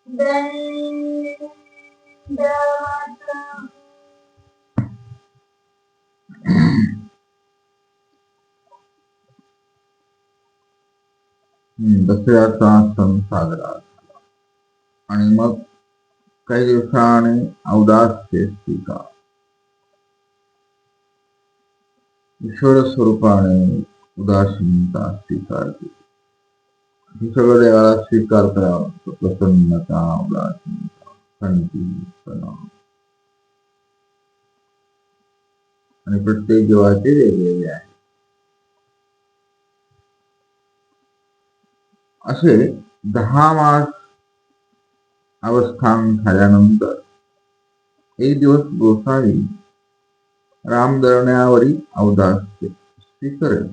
दंडवत दसऱ्याचा सण साजरा झाला आणि मग काही दिवसाने औदास्य स्वीकार ईश्वर स्वरूपाने उदासीनता स्वीकार केली. हे सगळं देवाला स्वीकार करावं लागतं. प्रसन्नता, उदासीनता, शांती, तणाव आणि प्रत्येक जीवाचे वेगवेगळे आहे. असे 10 मास अवस्थान झाल्यानंतर एक दिवस गोसावी रामदरण्यावरी औदास्य स्वीकरेल.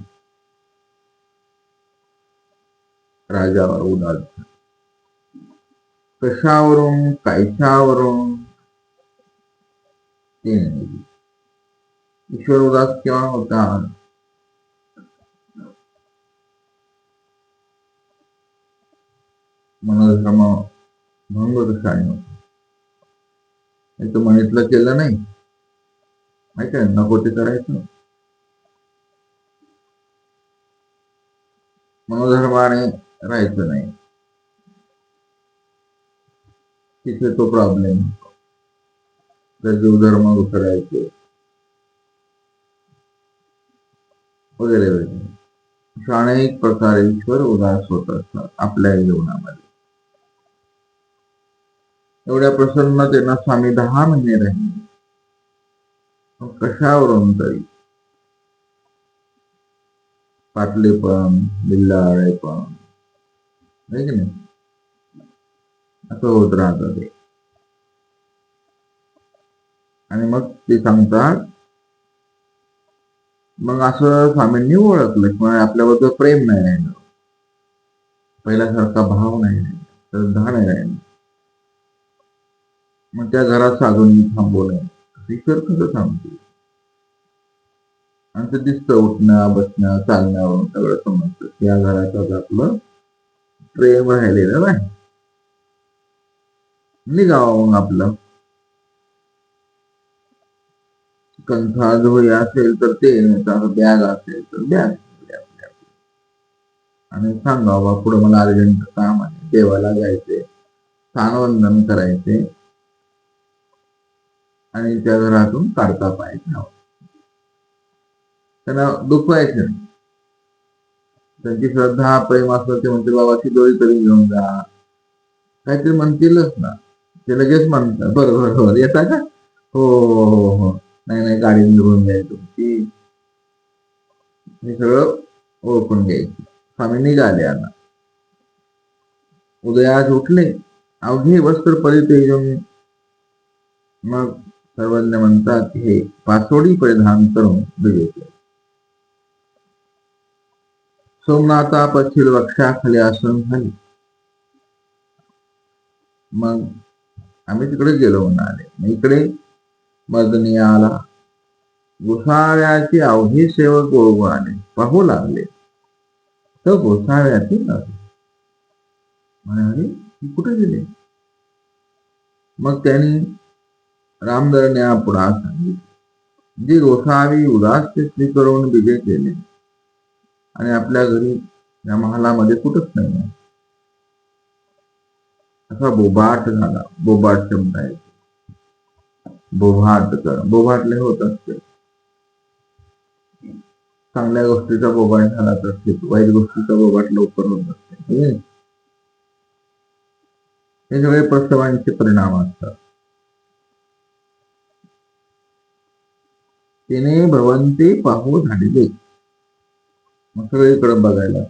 राजावर उदास कशावरून कायच्यावरून ते नाही. ईश्वर उदास केव्हा होतात? मनोधर्म भंग कशाने होतो? हे तर म्हणितलं केलं नाही, माहिती आहे, नको ते करायचं. मनोधर्माने राहायचं नाही, तिथे तो प्रॉब्लेम होतो. तर जीवधर्म करायचे वगैरे वगैरे अशा अनेक प्रकारे ईश्वर उदास होत असतात आपल्या जीवनामध्ये. एवढ्या प्रसन्नतेनं स्वामी 10 महिने राहिले. कशावरून तरी पाटलेपण, बिल्लाळेपण, आहे की नाही, असं होत राहतं ते. आणि मग ते सांगतात, मग असं स्वामींनी ओळखलं किंवा आपल्याबद्दल प्रेम नाही राहिलं, पहिल्यासारखा भाव नाही राहिला, श्रद्धा नाही राहिली. मग त्या घरात साधूंनी थांबवलंय. ईश्वर कसं थांबते? आणि ते दिसतं उठणं, बसणं, चालण्यावरून सगळं समजतं. त्या घरात आपलं प्रेम राहिलेलं नाही. निघावं मग आपलं कंठात होई असेल तर ते, बॅग असेल तर बॅग, आणि सांगा बाबा पुढे मला अर्जंट काम आहे, देवाला जायचे, स्थानवंदन करायचे आणि त्या घरातून काढता पाहिजे. त्यांना दुखवायचं नाही. त्यांची श्रद्धा प्रेम असलं ते म्हणते बाबा शिदोरी तरी घेऊन जा, काहीतरी म्हणतीलच ना, ते लगेच म्हणतात बरोबर बरोबर येता का, हो हो हो हो, नाही नाही गाडी घेऊन जाईल तुमची, हे सगळं ओळखून घ्यायचं. स्वामी निघाले. आता उदयास उठले, अवघे वस्त्र परितेजून मग सर्वज्ञ म्हणतात हे पासोडी परिधान करून बिघडले. सोमनाथा पछील वृक्षाखाली आसन झाले. मग आम्ही तिकडे गेलो म्हणाले. इकडे मदनी आला. गोसाव्याचे अवघे सेवक ओळखून आले, पाहू लागले तर गोसाव्याचे नव्हे. म्हणाले कुठे गेले? मग त्यांनी रामदरण्या पुढा सांगितले, जी गोसावी उदास्य स्वीकारून विजय केले आणि आपल्या घरी या महालामध्ये कुठंच नाही, असा बोबाट झाला. बोबाट शब्द आहे, बोभाट कर, बोभाटले होत असते. चांगल्या गोष्टीचा बोबाट झाला तर वाईट गोष्टीचा बोबाट लवकर होत असते. हे सगळे प्रसवांचे परिणाम असतात. तिने भवंते पाहू झालेले. मग सगळीकडे बघायला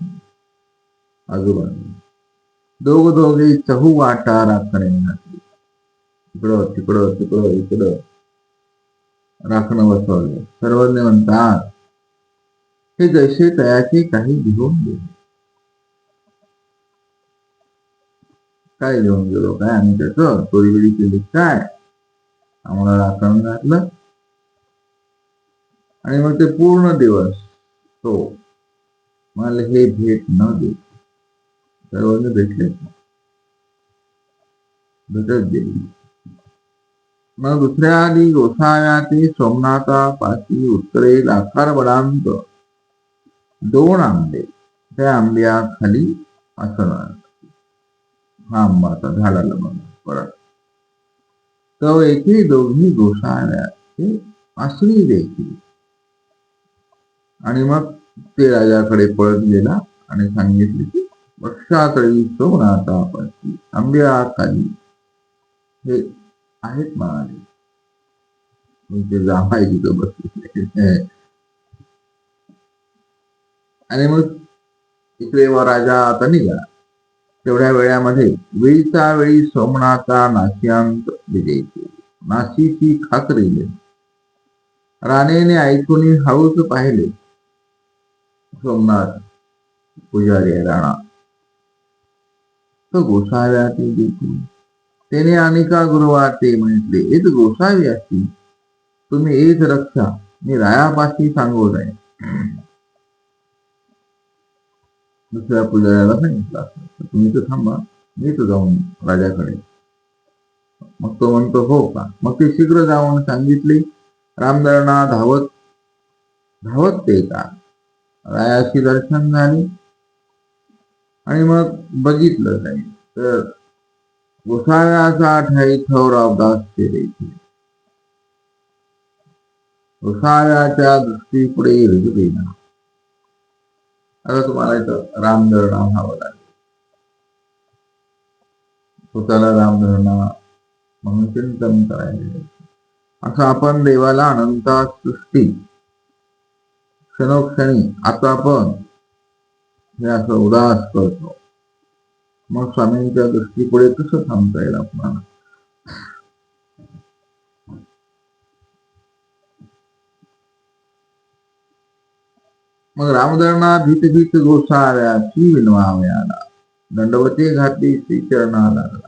आजूबाजू दोघे चहू वाटा राखणे घातली. इकडं तिकडं तिकडं इकडं राखणं बसवले. सर्वज्ञ म्हणतात हे जैसे तयाचे काही घेऊन गेले. काय घेऊन गेलो काय आम्ही त्याचं चोरीबिरी केली काय? आम्हाला राखण घातलं आणि मग ते पूर्ण दिवस तो मला हे भेट न दे. सर्वज्ञ भेटले. भेटत गेली. मग दुसऱ्या आधी गोसाव्याचे सोमनाथापाशी उत्तरेला आकारबडांत 2 आंबे, त्या आंब्याखाली असणार. हा आंबाचा झाडाला बघा परत. तो एके दोघी गोसाव्याचे आश्री देखील. आणि मग ते राजाकडे पळत गेला आणि सांगितले की वृक्षातळी सोमनाथापाशी आंब्याखाली हे आहेत म्हणाले. ते जांभाई तिथं बसले. आणि मग इकडे राजा आता निघाला. तेवढ्या वेळामध्ये वेळीचा वेळी सोमनाथा नाशियांत विजय केली. नाशिची खाकरिले. राणेने ऐकून हळूच पाहिले. सोमनाथ पुजारी राणा तो गोसाव्यातील देखील. त्याने अनेका गुरुवार म्हटले, एक गोसावी असती तुम्ही येत रक्षा मी रायापाशी सांगत आहे. दुसऱ्या पुजाऱ्याला सांगितलं, तुम्ही तर थांबा, मी तर जाऊन राजाकडे. मग तो म्हणतो हो का. मग ते शीघ्र जाऊन सांगितले. रामदळना धावत धावत ते का रायाशी दर्शन झाले. आणि मग बघितलं नाही तर गोसाव्याचा ठाई थोरावदास ते देखील. गोसाव्याच्या दृष्टीपुढे रिजवेना. आता तुम्हाला इथं रामदळना व्हावं लागेल. स्वतःला रामदळना म्हणून चिंतन करायचे. असं आपण देवाला अनंता सृष्टी क्षणोक्षणी आता आपण हे असं उदास करतो. मग स्वामींच्या दृष्टीपुढे कसं थांबता येईल आपल्याला. मग रामदळना भीत भीत गोसाव्याची विनवाव्याला दंडवते घातली श्रीचरणा लागला.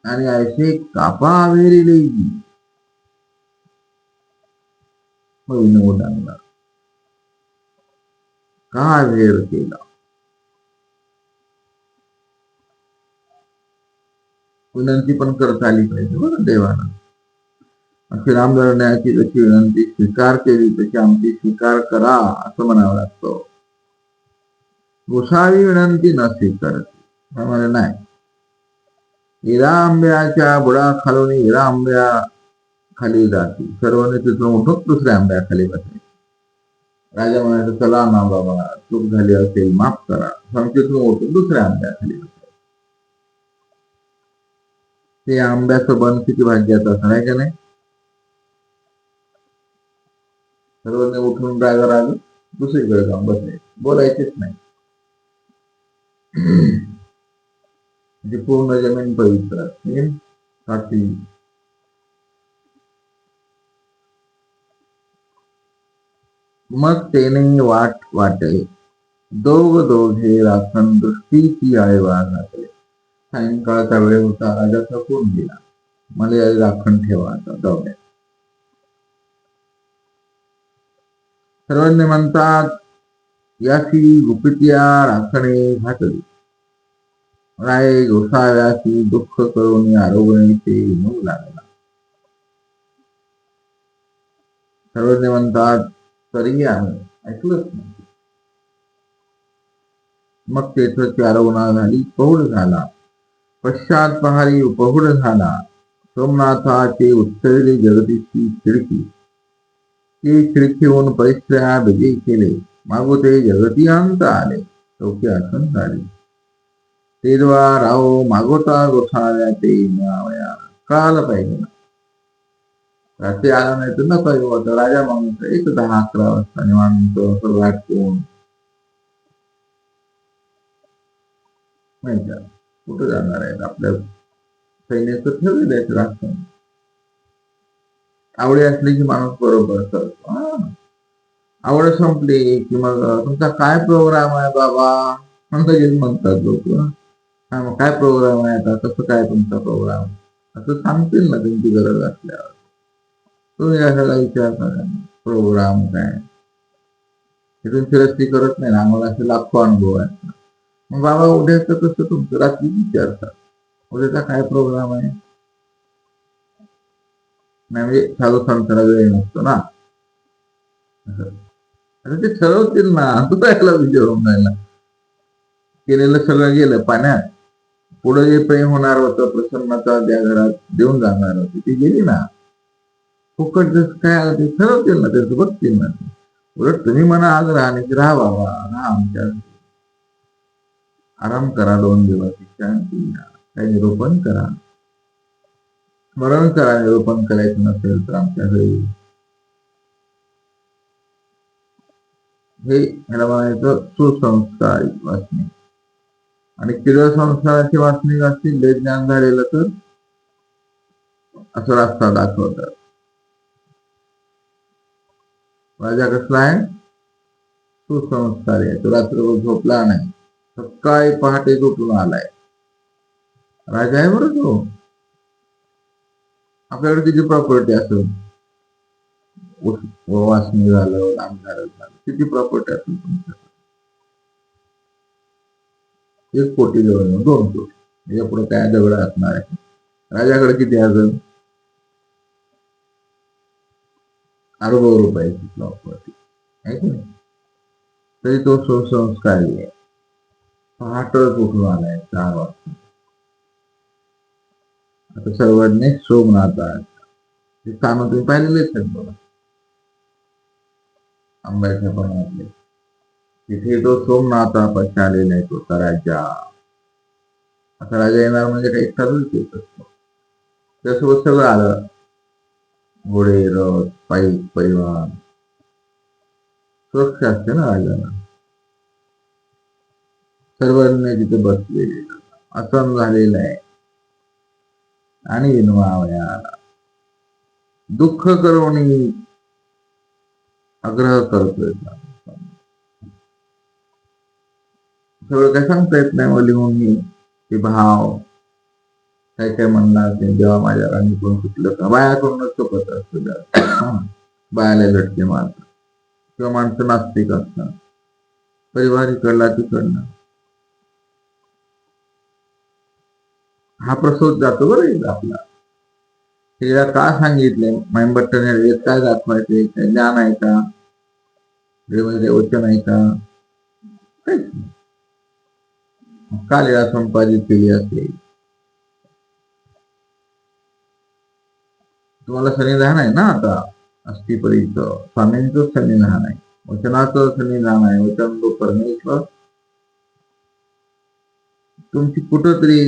आणि ऐसे कापा वेरिले मग विनवू लागला. का वेर केला. विनंती पण करता आली पाहिजे बरं देवाला. अशी रामदळण्याची जशी विनंती स्वीकार केली तशी आमची स्वीकार करा असं म्हणावं लागतं. गोसावी विनंती न स्वीकारते त्यामुळे नाही. हिरा आंब्याच्या बुडा खालून हिरा आंब्या खाली जाते. सर्वांनी तिथून उठून दुसऱ्या आंब्याखाली बसले. राजा म्हणायचं चला ना बाबा चूक झाली असेल माफ करा. तिथून उठून दुसऱ्या आंब्याखाली बसले. ते आंब्याचं बन किती भाग्याचं असं आहे का नाही. सर्वांनी उठून राजा दुसरीकडे जाऊन बसले. बोलायचेच नाही. म्हणजे पूर्ण जमीन पवित्र असते. मग तेने वाटे दोघे राखण दृष्टीची आळवा घातले. सायंकाळचा वेळ होता. राजा थकून गेला. मला राखण ठेवा आता जाऊया. सर्वांनी म्हणतात याची गुपित्या राखणे घातली. राय गोसाव्याची दुःख करून आरोग्याचे विनवू लागला. सर्वज्ञ म्हणतात तरी आहे ऐकलंच नाही. मग तेथची आरोग्य झाली. पौढ झाला. पश्चात पहारी उपहुड झाला. सोमनाथाचे उत्तरेली जगदीची खिडकी. ती खिडकीहून परिसरा विजय केले. मागोते जगती अंत आले. चौकी आसन झाले. तेव्हा राव मागोता गोसाव्याचे न्यावया कळालं पाहिजे ना. रात्री आला नाही तर नको होतं. राजा माणूस 10-11 वाजता निवांत वाटून नाही का कुठं जाणार आहेत. आपल्या सैन्याचं ठेवलेलं आहे राष्ट्र. आवडी असली की माणूस बरोबर करतो. आवड संपली की मग तुमचा काय प्रोग्राम आहे बाबा म्हणतात लोक. मग काय प्रोग्राम आहे आता कसं काय तुमचा प्रोग्राम असं सांगतील ना तुमची गरज असल्यावर. तुम्ही असाला विचार करा प्रोग्राम काय. तिथून फिरस्ती करत नाही ना. आम्हाला असे लाखो अनुभव आहेत. मग बाबा उद्याचं कसं तुमचं रात्री विचारतात. उद्याचा काय प्रोग्राम आहे? नाही म्हणजे साधू संतांना वेळ नसतो ना. आता ते ठरवतील ना, तू त्याला विचारून राहिला. केलेलं सगळं गेलं पाण्यात. पुढे जे प्रेम होणार होतं, प्रसन्नता त्या घरात देऊन जाणार होती, ती गेली ना. फुकट काय आलं ते ठरवतील ना, त्याचं बघतील ना. उलट तुम्ही म्हणा आज राहा बाबा, राहा आमच्या, आराम करा 2 दिवस, शांती घ्या, काही निरूपण करा, स्मरण करा. निरूपण करायचं नसेल तर आमच्या घरी. हे ह्याला म्हणायचं सुसंस्कारिक वाचणे. आणि किती संस्काराची वाचणी असतील, लय ज्ञान झालेलं तर असं रस्ता दाखवतात. राजा कसला आहे? सुसंस्कारी आहे. तो रात्रभर झोपला नाही, सकाळी पहाटे झोपून आलाय. राजा आहे बरं तो. आपल्याकडे किती प्रॉपर्टी असेल, वाचणी झालं, आमदार झालं, किती प्रॉपर्टी असेल तुमच्याकडे, 1 कोटी जवळ 2 कोटी, याच्या पुढे काय दगड असणार आहे? राजाकडे किती असेल? अरबो रुपयाची प्रॉपर्टी आहे की नाही? तरी तो सुसंस्कारी आहे. पहाटच उठून आलाय 4 वाजता. आता सर्वांनी सोमनाथ आहे, ते स्थान तुम्ही पाहिलेलेच आहेत बघा, आंब्याच्या पणातले. तिथे तो सोमनाथापाशी आलेला आहे तो राजा. आता राजा येणार म्हणजे काही ठरवूच येत असतो. त्यासोबत सगळं आलं, घोडे, रथ, पायी, परिवार, सुरक्षा असते ना राजाला. सर्वांनी तिथे बसलेले, आसन झालेलं आहे. आणि विनवावयाला दुःख करवणी आग्रह करतोय. सगळं काय सांगता येत नाही मला लिहून मी, ते भाव काय काय म्हणणार ते. जेव्हा माझ्या राणीकडून सुटलं का, बायाकडूनच चुकत असतं. बायाला लटके मारतात किंवा माणसं नास्तिक असतात, परिवार इकडला तिकडनं. हा प्रसूत जातो बरं आपला. तिला का सांगितले माईंबट्टने, काय दाखवायचे? काय ज्ञान आहे का? वचन आहे का? का लीळा संपादित केली असेल? तुम्हाला सन्निधान आहे ना आता अस्थीपरीच, स्वामींचं सन्निधान आहे, वचनाचं सन्निधान आहे. वचन तो परमेश्वर. तुमची कुठंतरी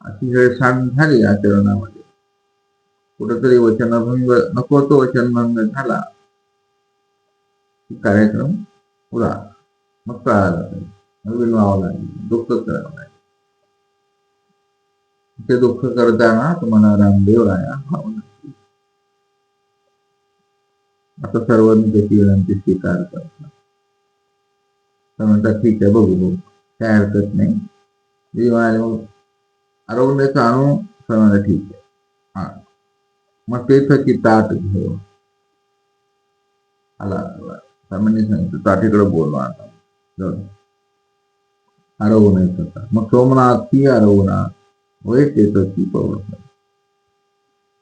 अशी हेळसांड झाली आचरणामध्ये, कुठंतरी वचनभंग, नको तो वचनभंग झाला, कार्यक्रम पुरा मग कळाला पाहिजे, विनवावं लागेल, दुःख करावं लागेल. ते दुःख करताना तुम्हाला रामदेव राया भावना. आता सर्वांनी त्याची विनंती स्वीकार करतात. म्हणतात ठीक आहे, बघू काय हरकत नाही. मग आरोग्याचा आणू समजा, ठीक आहे. हा, मग ते थकी ताट घेऊ आला. सामान्य सांगितलं ताटीकडे बोलवा आता, आरवू नाही. मग सोमनाथ ती आरवणार, वय ती पवळ.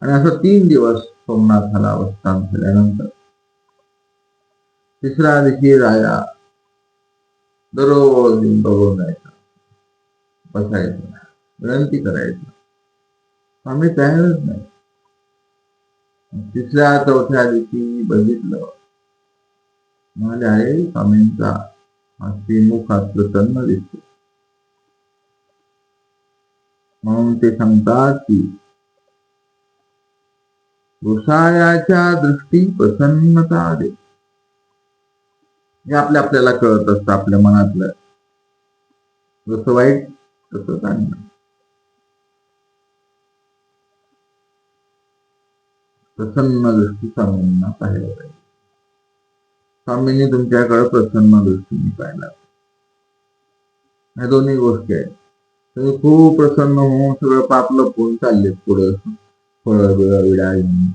आणि असं 3 दिवस सोमनाथाला अवस्थान केल्यानंतर 3ऱ्या दिवशी राजा दररोज बघून जायचा, बसायचं, विनंती करायचं. आम्ही तयारच नाही. 3ऱ्या-4थ्या दिवशी बघितलं, म्हणाले अरे स्वामींचा मुख प्रसन्न दिसतो. म्हणून ते सांगतात की गोसाळ्याच्या दृष्टी प्रसन्नता दे. हे आपल्याला कळत असतं, आपल्या मनातलं जसं वाईट तसं चांगलं. प्रसन्न दृष्टी स्वामींना पाहिलं पाहिजे. स्वामींनी तुमच्याकडे प्रसन्न दृष्टीने पाहिला. ह्या दोन्ही गोष्टी आहेत. तुम्ही खूप प्रसन्न होऊन सगळं पाप लपवून चालले पुढं, फळं बिळं विडा घेऊन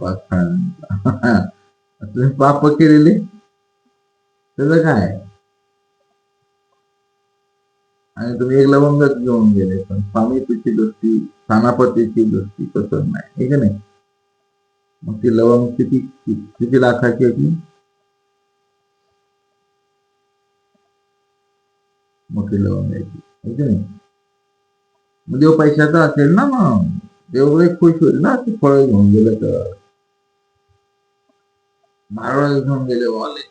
तुम्ही पाप केलेले त्याचं काय? आणि तुम्ही एक लवंगच घेऊन गेले, पण स्वामीची दृष्टी, स्थानापतीची दृष्टी पसंत नाही, हे का नाही? मग ती लवंग किती किती लाखाची आहे ती? मोठी लवंग आहे ती, हे का नाही? मग देव पैशाचा असेल ना, मग देव लय खुश होईल ना, ती फळं घेऊन गेलं तर. नारळ घेऊन गेले वाले,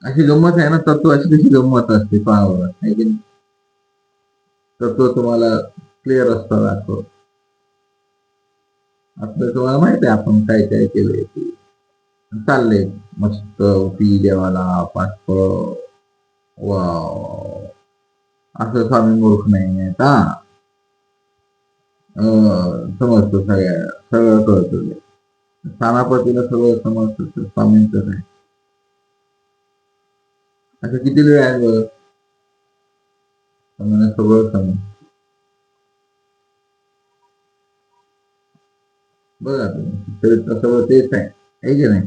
अशी गंमत आहे ना, तत्वाची कशी गंमत असते पाहावं, आहे की नाही? तत्व तुम्हाला क्लिअर असतं दाखव. आपलं तुम्हाला माहित आहे आपण काय काय केलंय ते. चाललंय मस्त पी देवाला पाच वाव, असं स्वामी मूर्ख नाही का? समजतो सगळं कळतं. स्थानापतीला सगळं समजतं, स्वामींचं काय. असं किती वेळ आहे बघ, मला सगळं समज. बघा तुम्ही चरित्र सगळं तेच आहे की नाही?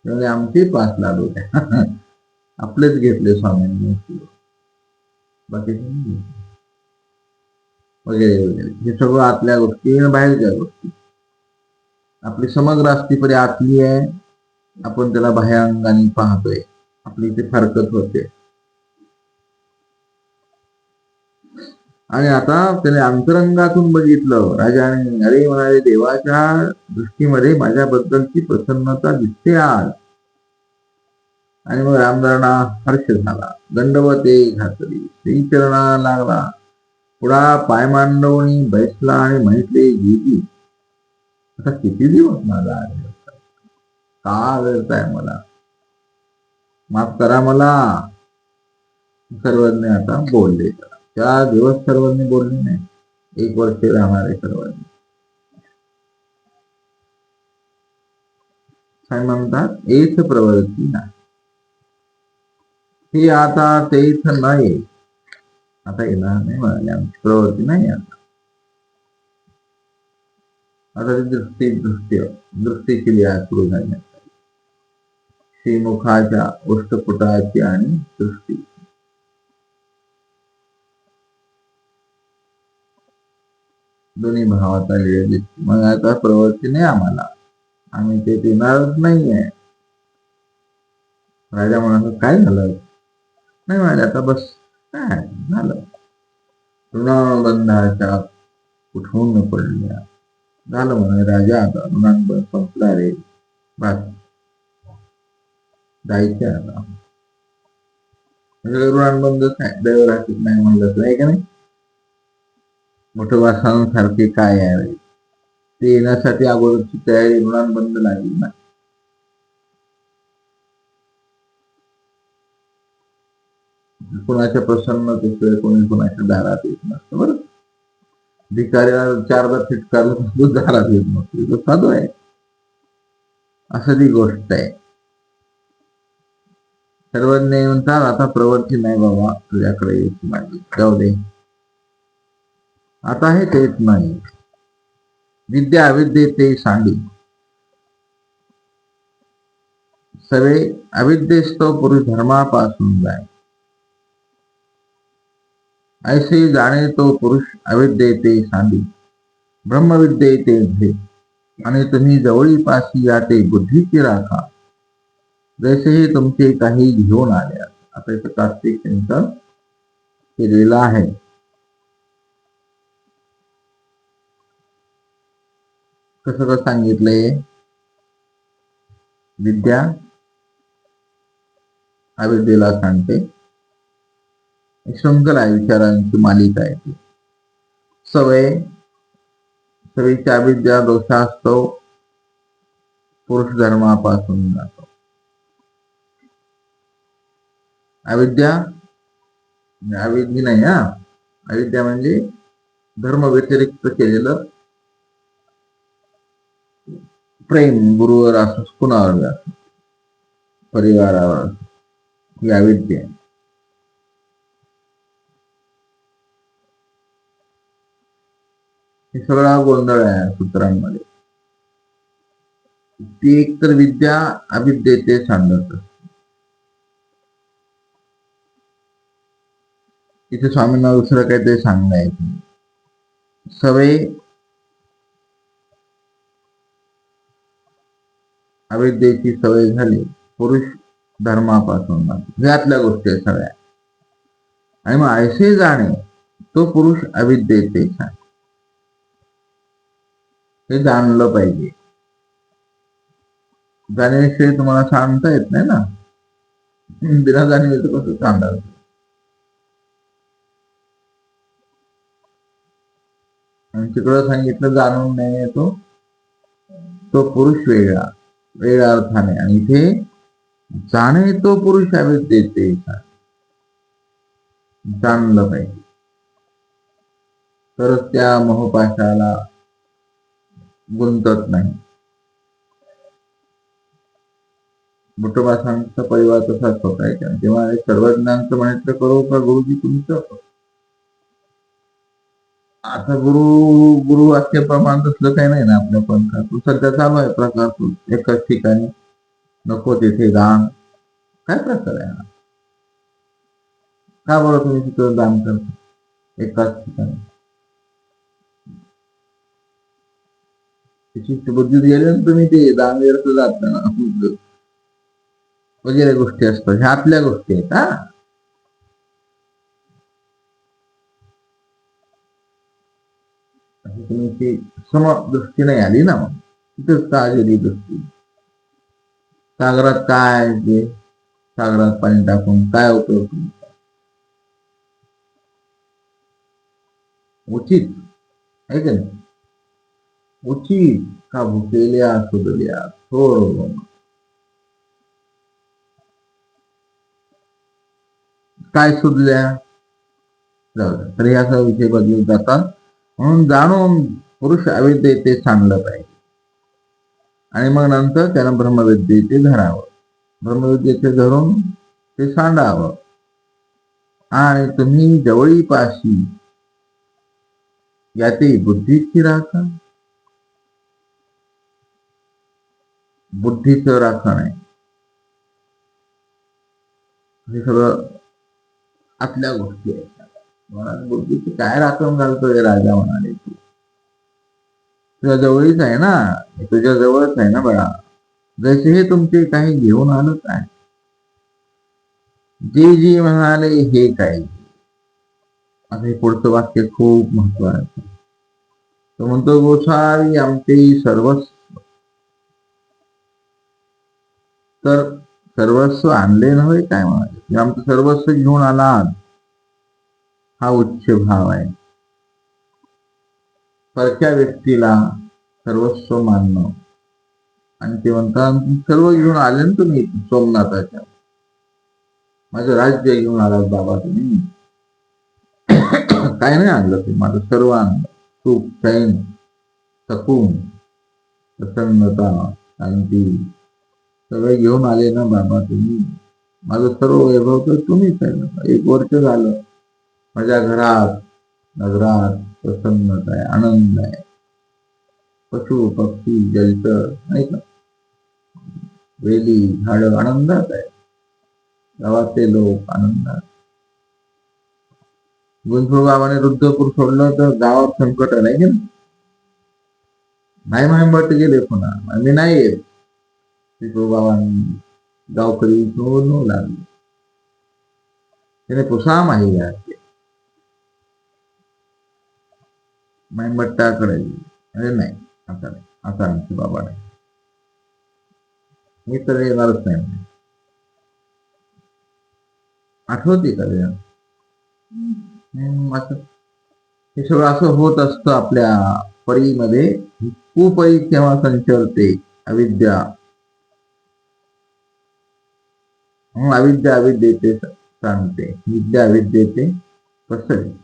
त्यामुळे आमचे पास लागू द्या. आपलेच घेतले स्वामींनी, बाकी वगैरे वगैरे, हे सगळं आतल्या गोष्टी आणि बाहेरच्या गोष्टी. आपली समग्र अस्थिपरी आतली आहे, आपण त्याला बाह्यांगाने पाहतोय, आपली इथे फारकत होते. आणि आता त्याने अंतरंगातून बघितलं राजाने, अरे म्हणाले, देवाच्या दृष्टीमध्ये माझ्याबद्दलची प्रसन्नता दिसते आज. आणि मग रामदाना हर्ष झाला, दंडवते घातली, श्रीचरणा लागला, पुढा पाय मांडवणी बैसला आणि म्हटले, गेली आता किती दिवस माझा आले, का वेळताय मला, माफ करा मला. सर्वज्ञ आता बोलले, 4 दिवस सर्वज्ञ बोलले नाही, 1 वर्ष राहणारे सर्वज्ञ. काय म्हणतात, एथ प्रवृत्ती नाही, ही आता तेथ नाही, आता येणार नाही म्हणाले, आमची प्रवृत्ती नाही आता. आता दृष्टीची लिहा सुरू झाली, श्रीमुखाच्या उष्टपुटाची आणि दृष्टी. दोन्ही भावाचा लिहिलेली, मग आता प्रवृत्ती नाही आम्हाला, आम्ही ते येणारच नाहीये. राजा म्हणाला, काय झालं? नाही म्हणाले, आता बस काय झालं, ऋणबंधाच्या उठवून पडल्या, झालं म्हणे राजा, आता ऋणांबंध संपला रे, बस जायचे आता. ऋणांबंधच काय दैवराशीत नाही म्हणलं तर, आहे का नाही? मोठं वासनांसारखे काय आहे ते येण्यासाठी अगोदरची तयारी, ऋणांबंध लागली ना. कोणाच्या प्रसन्नतेशिवाय कोणी कोणाच्या दारात येत नसतं, बरं. भिकाऱ्याला 4दा फिटकारलं दारात येत नसतो, तो साधू आहे, असं ती गोष्ट आहे. सर्वज्ञ म्हणतात, आता प्रवृत्ती नाही बाबा तुझ्याकडे यायची माझी, जाऊ दे, आता हे तेच नाही. विद्या अविद्ये ते सांडी, सवे अविद्येस्तो पुरुष धर्मापासून जाय, ऐसे जाणे तो पुरुष अविद्ये ते सांडी, ब्रह्मविद्ये ते भेद, आणि तुम्ही जवळीपाशी याते बुद्धीची राखा, जैसेही तुमचे काही घेऊन आले. आता इथं कार्तिक चिंतन केलेलं आहे. कसं कसं सांगितलंय, विद्या अविद्येला सांगते, शृंखल आहे, विचारांची मालिका आहे ती. सवयीच्या अविद्या दोषास्तव पुरुष धर्मापासून जातो. अविद्या अविद्या नाही, अविद्या म्हणजे धर्म व्यतिरिक्त केलेलं प्रेम, गुरुवर असो, कुणावर असो, परिवारावर, ही अविद्या. हे सगळा गोंधळ आहे सूत्रांमध्ये. ती एकतर विद्या अविद्येचे सांगत असते, इथे स्वामींना दुसरं काहीतरी सांगायचं. सवय अविद्येची सवय झाली पुरुष धर्मापासून यातल्या गोष्टी आहेत सगळ्या. आणि मग ऐसे जाणे तो पुरुष अविद्येचे सांग. हे जाणलं पाहिजे. जाणीविषयी तुम्हाला सांगता येत नाही ना. बिना जाणीवेचं कसं सांगाल. आणि तिकडं सांगितलं जाणून नाही येतो तो पुरुष वेगळा वेगळ्या अर्थाने. आणि इथे जाणे तो पुरुष अविद्येचे जाणलं पाहिजे. तरच त्या मोहपाशाला गुंतत नाही. बुटोबासांचा परिवार तसाच होता. तेव्हा सर्वज्ञांचं म्हणायचं करू का गुरुजी तुमचं. आता गुरु वाक्याप्रमाणे तसलं काही नाही ना आपल्या पंथात. सध्या चालू आहे प्रकार एकाच ठिकाणी नको तिथे दान. काय प्रकार आहे. का बरं तुम्ही तिथं दान करता एकाच ठिकाणी. विशिष्ट बुद्धी गेले ना तुम्ही ते दान व्यर्थ जात ना वगैरे गोष्टी असतात. ह्या आपल्या गोष्टी आहेत. हा तुम्ही ती समदृष्टी नाही आली ना. मग तिथंच का गेली दृष्टी. सागरात काय ते सागरात पाणी टाकून काय उपयोग. उचित आहे का नाही. उचित का भुकेल्या सुदल्या थोर काय सुदल्या तर याचा विषय बदलून जातात. म्हणून जाणून पुरुष अविद्येचे सांगलं पाहिजे. आणि मग नंतर त्यानं ब्रह्मविद्येचे धरावं. ब्रह्मविद्येचे धरून ते सांडावं. आणि तुम्ही जवळीपाशी याते बुद्धीची राखण. बुद्धीचं राखण आहे. हे सगळं आपल्या गोष्टी आहेत. बुद्धीची काय राखण घालतोय राजा म्हणाले. तू तुझ्या जवळीच आहे ना. तुझ्या जवळच आहे ना बाळा. जसे हे तुमचे काही घेऊन आलं काय. जे जी म्हणाले हे काय. आता हे पुढचं वाक्य खूप महत्वाचं. तो म्हणतो गोसावी आमचे सर्वस्व. तर सर्वस्व आणले नव्हे काय म्हणाले. आमचं सर्वस्व घेऊन आला हा उच्च भाव आहे. परक्या व्यक्तीला सर्वस्व मानणं. आणि ते म्हणतात सर्व घेऊन आले ना तुम्ही सोमनाथाच्या. माझं राज्य घेऊन आलात बाबा तुम्ही. काय नाही आणलं ते माझं सर्व आणलं. सुख चैन सकून प्रसन्नता शांती सगळे घेऊन आले ना बाबा तुम्ही. माझं सर्व वैभव तर तुम्हीच आहे. 1 वर्ष झालं माझ्या घरात नगरात प्रसन्नता आहे आनंद आहे. पशु पक्षी जलचर नाही का वेली झाड आनंदात आहे. गावातले लोक आनंदात. गुंजपूर गावाने रुद्रपूर सोडलं तर गावात संकट आलंय की नाही. माहिती गेले पुन्हा मी नाही येत. गावांनी गावकरी न लागले. त्याने पुसा माही महिमट्टाकडे. अरे नाही आता नाही. आता आमचे बाबा नाही. मी तर येणारच नाही. आठवते का हे सगळं असं होत असतं आपल्या परीमध्ये. कुपरी केव्हा संचरते अविद्या. अविद्या अविद्येचे सांगते. विद्या अविद्येचे पसरते.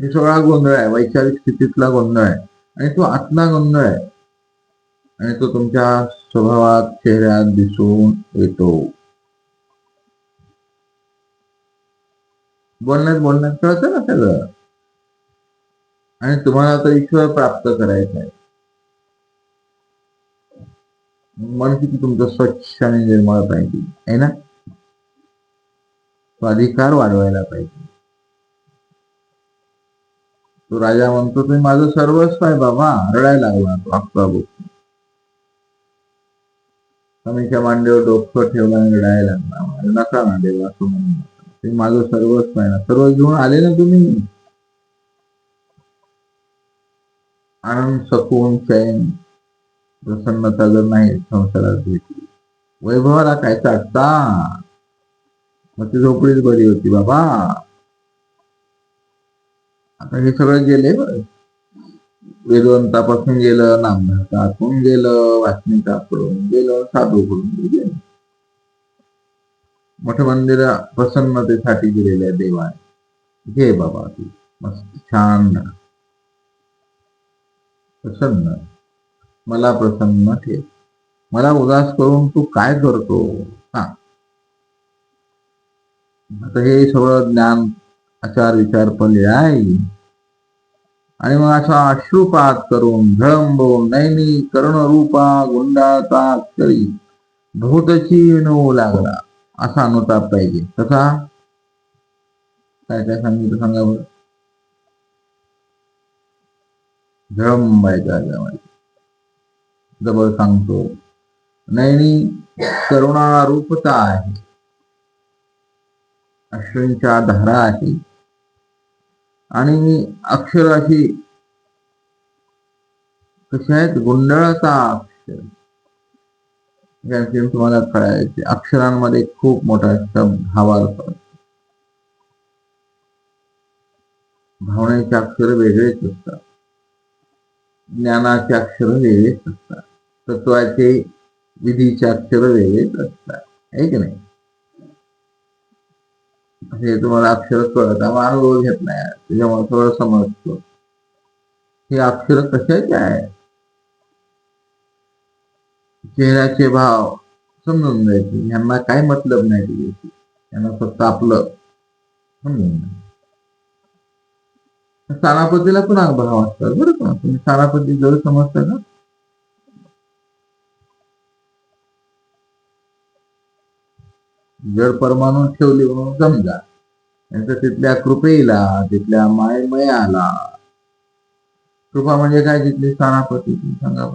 हे सगळा गोंधळ आहे. वैचारिक स्थितीतला गोंधळ आहे. आणि तो आतला गोंधळ आहे. आणि तो तुमच्या स्वभावात चेहऱ्यात दिसून येतो. बोलण्यात कळतं ना सगळं. आणि तुम्हाला तर ईश्वर प्राप्त करायचं आहे. मन किती तुमचं स्वच्छ आणि निर्मळ पाहिजे आहे ना. तो अधिकार वाढवायला पाहिजे. तो राजा म्हणतो तुम्ही माझं सर्वस्व आहे बाबा. रडायला लागला तो अक्का स्वामीच्या मांडीवर डोकं ठेवलं आणि रडायला लागला. नका ना देवा असं म्हणून, ते माझं सर्वस्व आहे ना, सर्व घेऊन आले ना तुम्ही. आनंद, सकून, चैन, प्रसन्नता जर नाही संसारात भेटली, वैभव राखायचा असता, मग ती झोपडीच बरी होती बाबा. आता हे सगळं गेले बरं. वेदवंतापासून गेलं, नामधारकातून गेलं, वाचनिकाकडून गेलं, साधूकडून गेलं. मठ मंदिर प्रसन्नतेसाठी दिलेल्या देवाने, घे बाबा तू मस्त छान प्रसन्न, मला प्रसन्न ठेव. मला उदास करून तू काय करतो सांग. आता हे सगळं ज्ञान, आचार विचार पडले आहे. आणि मग असा अश्रुपात करून झळंबून नैनी कर्ण रूपा गुंडाचा अक्षरी भूतची विनवू लागला, असा अनुताप पाहिजे. कसा, काय काय सांगितलं सांगा बरं. झळंबायचा जवळ सांगतो. नैनी करुणा रूपता आहे, अश्रूंच्या धारा आहे, आणि अक्षराशी कशी आहेत, गुंडळता अक्षर. याचे तुम्हाला कळायचे, अक्षरांमध्ये खूप मोठा शब्द भावार्थ असतो. भावनेचे अक्षर वेगळेच असतात, ज्ञानाचे अक्षर वेगळेच असतात, तत्वाचे विधीचे अक्षर वेगळेच असतात, आहे की नाही. हे तुम्हाला अक्षर कळत, आम्ही अनुभव घेत नाही, त्याच्यामुळे थोडं समजतो. हे अक्षर कशाचे आहे, चेहऱ्याचे भाव समजून जायचे. ह्यांना काय मतलब नाही त्याच्याशी, यांना फक्त आपलं समजून. स्थानापतीला पण भाव असतात बरं का. तुम्ही स्थानापती जर समजता ना, जर परमाणू ठेवले म्हणून समजा, नंतर तिथल्या कृपेला, तिथल्या मायमयाला, कृपा म्हणजे काय, तिथली स्थानापती सांगा.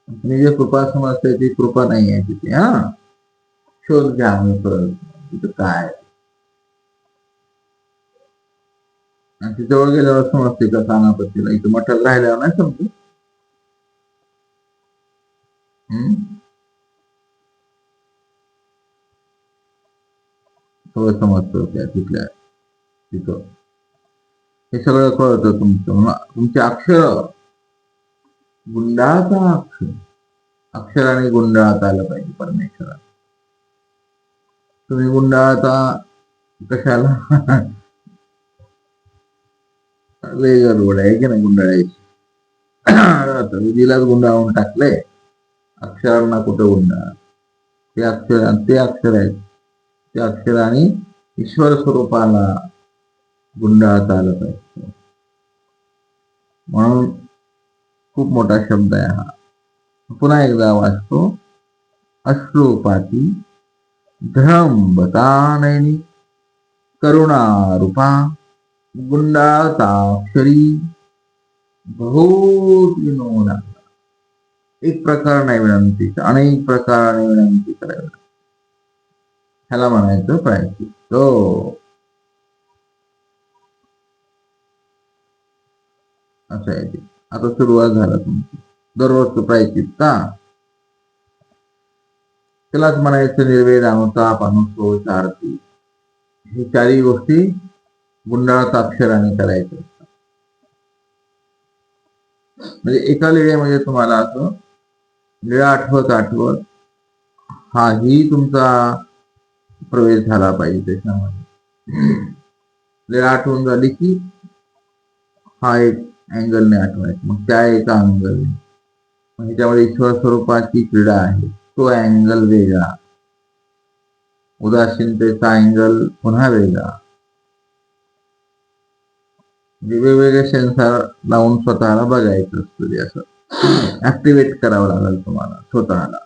तुम्ही जे कृपा समजते ती कृपा नाही आहे तिथे. शोध घ्या परत तिथं काय. आणि ती जवळ गेल्यावर समजते का स्थानापतीला, इथं मठात राहिल्यावर नाही समजत. सगळं समजतं त्या तिथल्या तिथं. हे सगळं कळतं तुमचं. तुमचे अक्षर गुंडाळता, अक्षराने गुंडाळता आलं पाहिजे परमेश्वरा. तुम्ही गुंडाळता कशाला, लय गडबड आहे की नाही गुंडाळायची. विधीलाच गुंडाळून टाकले, अक्षरांना कुठं गुंडाळ. ते अक्षर आहेत, त्या अक्षराने ईश्वर स्वरूपाला गुंडाळता आलं पाहिजे. म्हणून खूप मोठा शब्द आहे हा. पुन्हा एकदा वाचतो. अश्रूपाती धळंबता नयनी करुणा रूपा गुंडाळताक्षरी बहुत विनोदा. एक प्रकार नाही विनंतीचा, अनेक प्रकाराने विनंती करावी, ह्याला म्हणायचं प्रायश्चित्त. असं आहे ते. आता सुरुवात झाला तुमची दररोजचं प्रायश्चित्त. त्यालाच म्हणायचं निर्वेद, अनुताप, अनुशोच, आरती. हे चारही गोष्टी गुंडाळता अक्षराने करायचं. म्हणजे एका लेण्यामध्ये तुम्हाला असं लिळा आठवत हाही तुमचा प्रवेश झाला पाहिजे त्याच्यामध्ये. लिळा आठवून झाली की हा एक अँगलने आठवायचा, मग त्या एका अँगलने. ह्याच्यामध्ये ईश्वर स्वरूपाची क्रीडा आहे, तो अँगल वेगळा, उदासीनतेचा अँगल पुन्हा वेगळा. वेगवेगळे सेन्सर लावून स्वतःला बघायचं असतं, ते असं ऍक्टिव्हेट करावं लागेल तुम्हाला स्वतःला.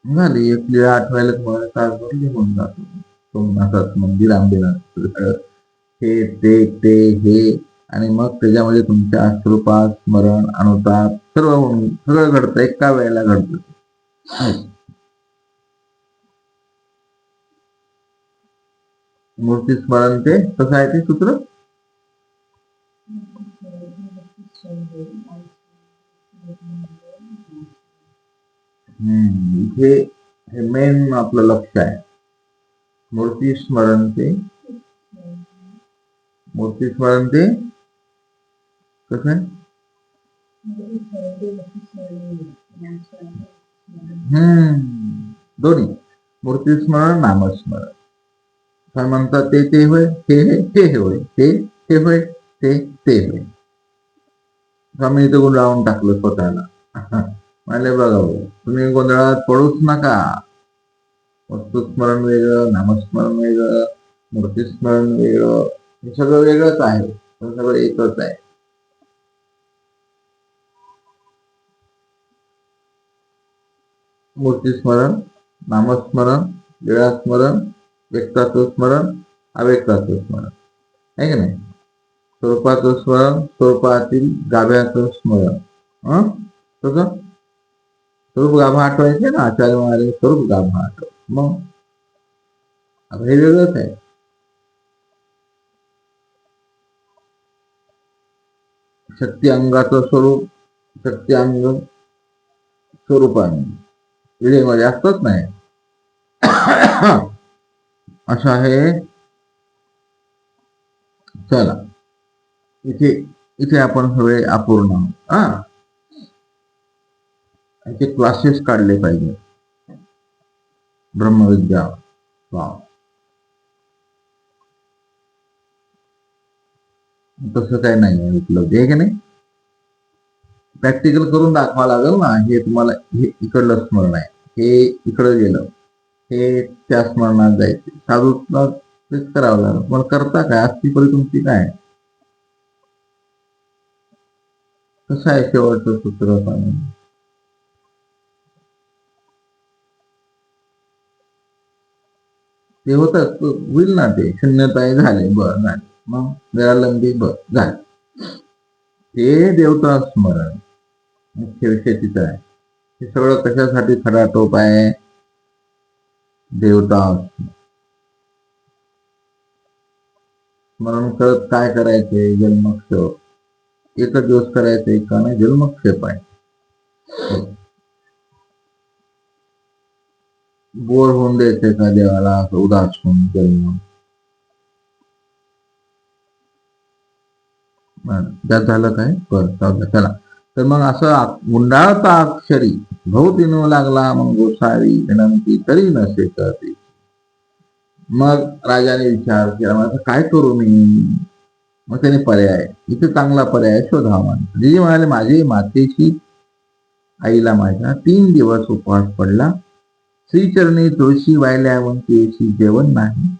झाली एक लीळा आठवायला तुम्हाला तासभर लिहून जातो. सोमनाथात मंदिर, आंबेनाथ, हे ते हे, आणि मग त्याच्यामध्ये तुमच्या स्वरूपात स्मरण, अनुताप सगळं घडतं, एका वेळेला घडतं. मूर्ती स्मरण ते कसं आहे ते सूत्र? इथे हे मेन आपलं लक्ष आहे. मूर्ती स्मरण ते कसं आहे? दोन्ही मूर्ती स्मरण, नामस्मरण. काय म्हणतात ते होय, हे होय, ते होय, ते होय. स्वामी इथं गुंडाळून टाकलं स्वतःला. म्हणले बघा भाऊ, तुम्ही गोंधळात पडूच नका. वस्तुस्मरण वेगळं, नामस्मरण वेगळं, मूर्तीस्मरण वेगळं, हे सगळं वेगळंच आहे, सगळं एकच आहे. मूर्तीस्मरण, नामस्मरण, लीळास्मरण, व्यक्ताचं स्मरण, अव्यक्ताचं स्मरण, आहे की नाही? स्वरूपाचं स्मरण, स्वरूपातील गाभ्याचं स्मरण. कसं स्वरूप गाभा आठवायचे ना, आचार्य महाराज स्वरूप गाभा आठव. मग आता हे वेगळंच आहे. शक्ती अंगाचं स्वरूप, शक्ती अंग स्वरूपाने वेळेमध्ये असतच नाही. असं आहे. चला, इथे आपण सगळे अपूर्ण याचे क्लासेस काढले पाहिजे. ब्रह्मविद्या तसं काय नाही उपलब्ध आहे की नाही. प्रॅक्टिकल करून दाखवा लागेल ना. हे तुम्हाला हे इकडलं स्मरण आहे, हे इकडं गेलं, हे त्या स्मरणात जायचे, साधूला तेच करावं लागेल. मला करता काय असती तुमची काय कसं आहे शेवटचं सूत्र सांगून ते होत होईल ना. ते शून्यताय झाले, झाले, मग निरालंबी झाले. ते देवता स्मरण मुख्य विषय तिथं आहे. हे सगळं कशासाठी खरा टोप आहे? देवता स्मरण करत काय करायचंय? जन्मक्षेप एकच दिवस करायचंय का नाही? जन्मक्षेप आहे. बोर होऊन द्यायचंय का देवाला? उदास होऊन जन्म त्यात झालं काय? चला, तर मग असं गुंडाळता अक्षरी भोवतीनो लागला मग गोसावी विनंती तरी नसे करते. मग राजाने विचार केला, मग काय करू मी? मग त्याने पर्याय, इथे चांगला पर्याय शोधावा. जी म्हणाले, माझी मातेची आईला माझ्या 3 दिवस उपवास पडला, श्रीचरणी तुळशी वाहिल्यावंतीची जेवण नाही,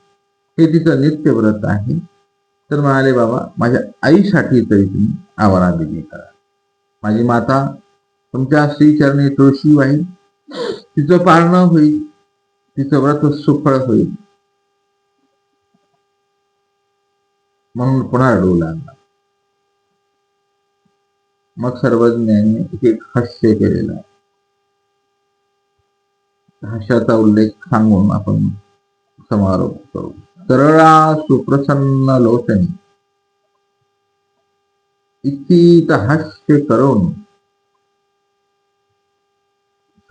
हे तिचं नित्य व्रत आहे. तर म्हणाले, बाबा माझ्या आईसाठी तरी तुम्ही आवारादिनी करा. माझी माता तुमच्या श्रीचरणी तुळशी वाहील, तिचं पारणं होईल, तिचं व्रत सुफळ होईल. म्हणून पुन्हा रडू लागला. मग सर्वज्ञांनी एक हास्य केलेला आहे. हास्याचा उल्लेख सांगून आपण समारोप करू. सरळा सुप्रसन्न लोचनी इतकित हास्य करून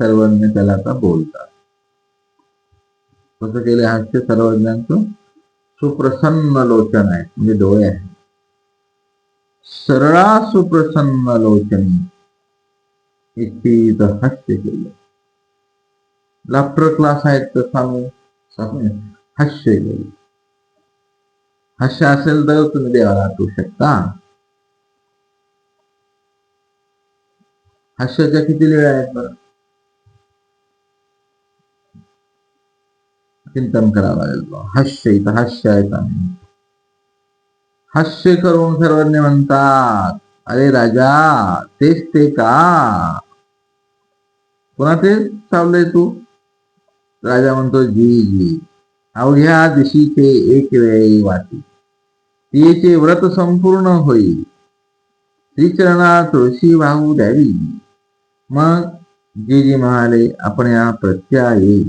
सर्वज्ञ त्याला आता बोलतात. कसं केलं हास्य सर्वज्ञांचं? सुप्रसन्न लोचन आहे, म्हणजे डोळे आहे. सरळा सुप्रसन्न लोचनी इतकित हास्य केलं. लाफ्टर क्लास आहेत तर सांगू हास्य केलं. हास्य असेल तर तुम्ही देवाला आठवू शकता. हास्याच्या किती वेळा आहेत बरं? चिंतन करावं लागेल. हास्य, इथं हास्य आहे का? हास्य करून सर्वज्ञ म्हणतात, अरे राजा, तेच ते का? पुन्हा तेच चावलंय तू? राजा म्हणतो जी जी, अवघ्या दिशीचे एक वेळी वाटी, तिचे व्रत संपूर्ण होईल, श्रीचरणा तुळशी वाहू द्यावी. मग जी जी म्हणाले, आपण या प्रत्याये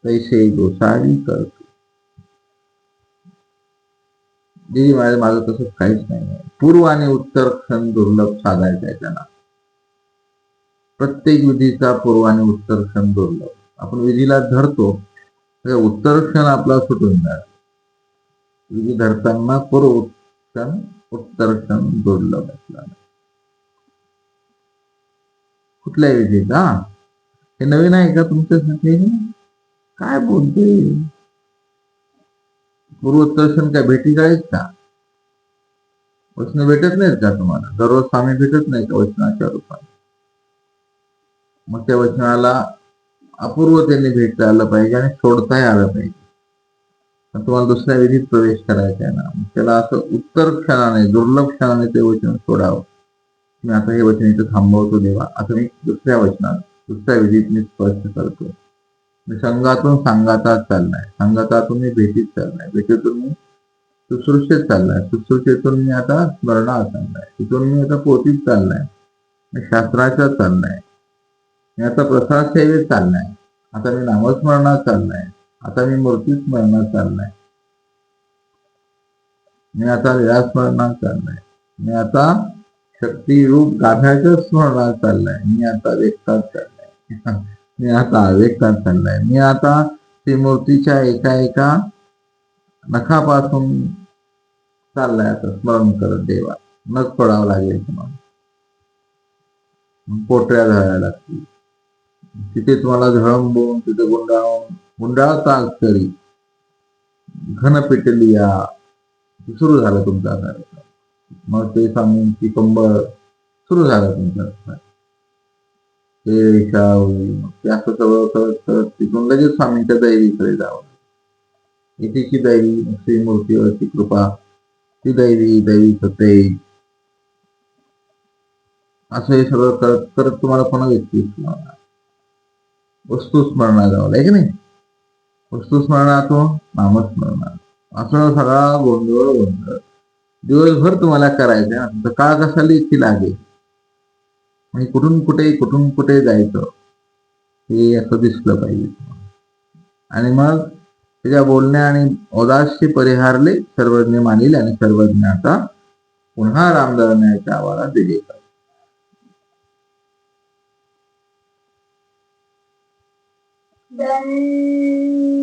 तैसे गोसावी करतो. जी म्हणाले, माझं तसं काहीच नाही. पूर्व आणि उत्तर क्षण दुर्लभ साधायचा आहे त्यांना. प्रत्येक विधीचा पूर्व आणि उत्तर क्षण दुर्लभ. आपण विधीला धरतो तर उत्तर क्षण आपला सुटून जातो. विधी धरताना पूर्व क्षण उत्तर क्षण दुर्लभ असला. कुठल्या विधीचा? हे नवीन आहे का तुमच्यासाठी? काय बोलते? पूर्वोत्तर क्षण काय भेटी काढायच का? वचन भेटत नाहीत का तुम्हाला? दररोज स्वामी भेटत नाही का वचनाच्या रूपाने? मग त्या वचनाला अपूर्वतेने भेटता आलं पाहिजे आणि सोडताही आलं पाहिजे. तुम्हाला दुसऱ्या विधीत प्रवेश करायचा आहे ना, त्याला असं उत्तर क्षणाने दुर्लभ क्षणाने ते वचन सोडावं. मी आता हे वचन इथं थांबवतो देवा, आता मी दुसऱ्या वचनात दुसऱ्या विधीत मी स्पष्ट करतो. मी संघातून सांगातात चाललाय, संघातातून मी भेटीत चाललाय, भेटीतून मी शुश्रूषेत चाललाय, शुश्रूषेतून मी आता स्मरणात चाललाय, तिथून मी आता पोथीत चाललाय, मी शास्त्राच्या चाललाय, मी आता प्रसाद सेवेत चाललाय, आता मी नामस्मरणात चाललाय, आता मी मूर्ती स्मरणात चाललाय, मी आता लीलास्मरणात चाललाय, मी आता शक्ती रूप गाभ्याच्या स्मरणात चाललाय, मी आता व्यक्तात चाललाय, मी आता अव्यक्तात चाललाय, मी आता ती मूर्तीच्या एका एका नखापासून चाललाय आता स्मरण करत देवा. नख पडावं लागेल तुम्हाला, पोटऱ्या धरायला लागतील, तिथे तुम्हाला झळंबून तिथे गुंडाळता अक्षरी घन पेटलिया सुरू झालं तुमचा कार्यक्रम. मग ते स्वामींची कंबळ सुरू झालं तुमचा. ते असं सगळं करत करत तिथून लगेच स्वामींच्या दैवीकडे जावं. इथेची दैवी श्रीमूर्तीवरची कृपा, ती दैवी सत्य, असं हे सगळं करत करत तुम्हाला पुन्हा व्यक्ती स्मरणात, वस्तू स्मरणात जावं आहे की नाही. वस्तू स्मरणातून नामस्मरणात, असं सगळा गोंधळ दिवसभर तुम्हाला करायचं आहे. काळ कसा इतकी लागेल म्हणजे कुठून कुठे जायचं हे असं दिसलं पाहिजे. आणि मग त्याच्या बोलण्या आणि औदास्य परिहारले सर्वज्ञ मानिले आणि सर्वज्ञ आता पुन्हा रामधरण्याच्या आवारात दिले. दंड